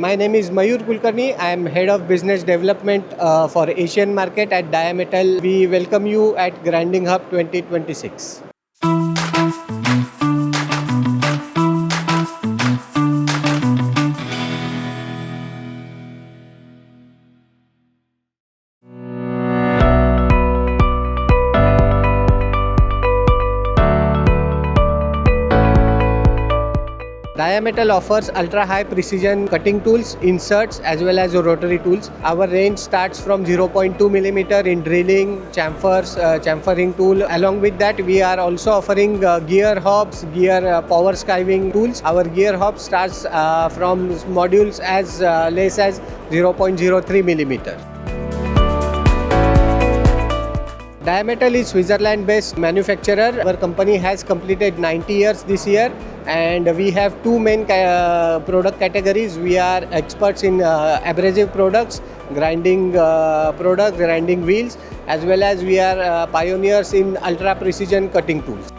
My name is Mayur Kulkarni. I am Head of Business Development for Asian Market at DIAMETAL. We welcome you at GrindingHub 2026. DIAMETAL offers ultra-high precision cutting tools, inserts as well as rotary tools. Our range starts from 0.2 mm in drilling, chamfers, chamfering tool. Along with that, we are also offering gear hobs, gear power skiving tools. Our gear hob starts from modules as less as 0.03 mm. DIAMETAL is Switzerland-based manufacturer. Our company has completed 90 years this year, and we have two main product categories. We are experts in abrasive products, grinding products, grinding wheels, as well as we are pioneers in ultra-precision cutting tools.